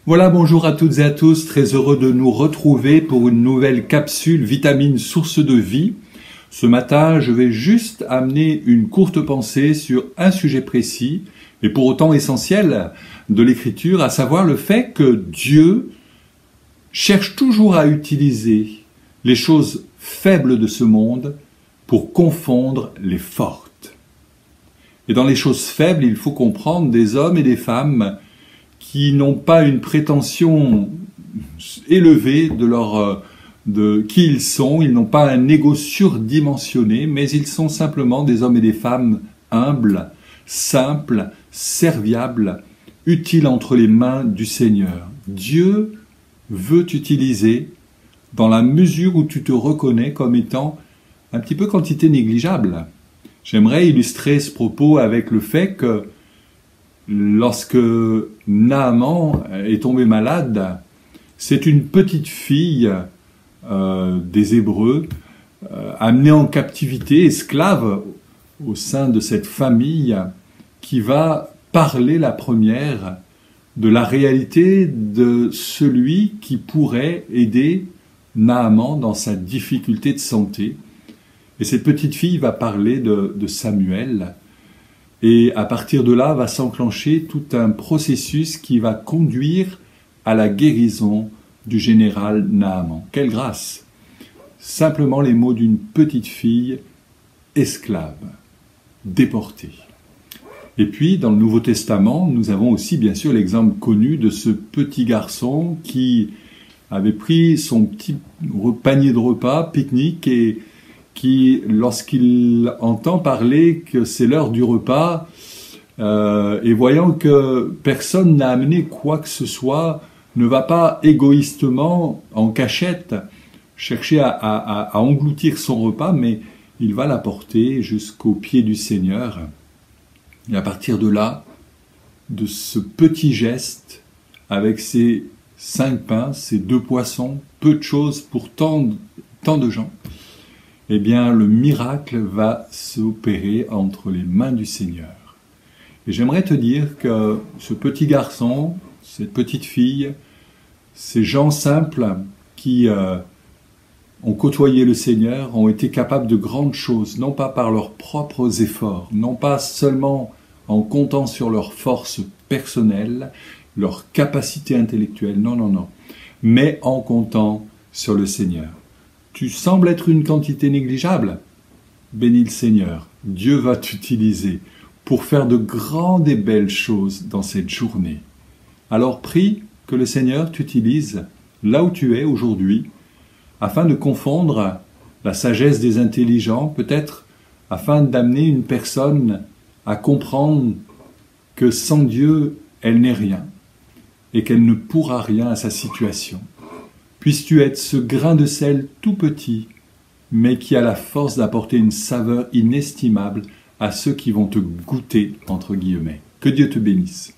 Voilà, bonjour à toutes et à tous, très heureux de nous retrouver pour une nouvelle capsule Vitamine Source de Vie. Ce matin, je vais juste amener une courte pensée sur un sujet précis, et pour autant essentiel de l'Écriture, à savoir le fait que Dieu cherche toujours à utiliser les choses faibles de ce monde pour confondre les fortes. Et dans les choses faibles, il faut comprendre des hommes et des femmes qui n'ont pas une prétention élevée de qui ils sont, ils n'ont pas un ego surdimensionné, mais ils sont simplement des hommes et des femmes humbles, simples, serviables, utiles entre les mains du Seigneur. Dieu veut t'utiliser dans la mesure où tu te reconnais comme étant un petit peu quantité négligeable. J'aimerais illustrer ce propos avec le fait que lorsque Naaman est tombé malade, c'est une petite fille des Hébreux, amenée en captivité, esclave au sein de cette famille, qui va parler la première de la réalité de celui qui pourrait aider Naaman dans sa difficulté de santé. Et cette petite fille va parler de Samuel. Et à partir de là, va s'enclencher tout un processus qui va conduire à la guérison du général Naaman. Quelle grâce! Simplement les mots d'une petite fille esclave, déportée. Et puis, dans le Nouveau Testament, nous avons aussi bien sûr l'exemple connu de ce petit garçon qui avait pris son petit panier de repas, pique-nique, et qui, lorsqu'il entend parler que c'est l'heure du repas, et voyant que personne n'a amené quoi que ce soit, ne va pas égoïstement, en cachette, chercher à engloutir son repas, mais il va l'apporter jusqu'au pied du Seigneur. Et à partir de là, de ce petit geste, avec ces 5 pains, ces 2 poissons, peu de choses pour tant de gens, eh bien, le miracle va s'opérer entre les mains du Seigneur. Et j'aimerais te dire que ce petit garçon, cette petite fille, ces gens simples qui ont côtoyé le Seigneur, ont été capables de grandes choses, non pas par leurs propres efforts, non pas seulement en comptant sur leurs forces personnelles, leur capacité intellectuelle, non, mais en comptant sur le Seigneur. Tu sembles être une quantité négligeable. Bénis le Seigneur. Dieu va t'utiliser pour faire de grandes et belles choses dans cette journée. Alors prie que le Seigneur t'utilise là où tu es aujourd'hui, afin de confondre la sagesse des intelligents, peut-être afin d'amener une personne à comprendre que sans Dieu, elle n'est rien et qu'elle ne pourra rien à sa situation. Puisses-tu être ce grain de sel tout petit, mais qui a la force d'apporter une saveur inestimable à ceux qui vont te goûter, entre guillemets. Que Dieu te bénisse.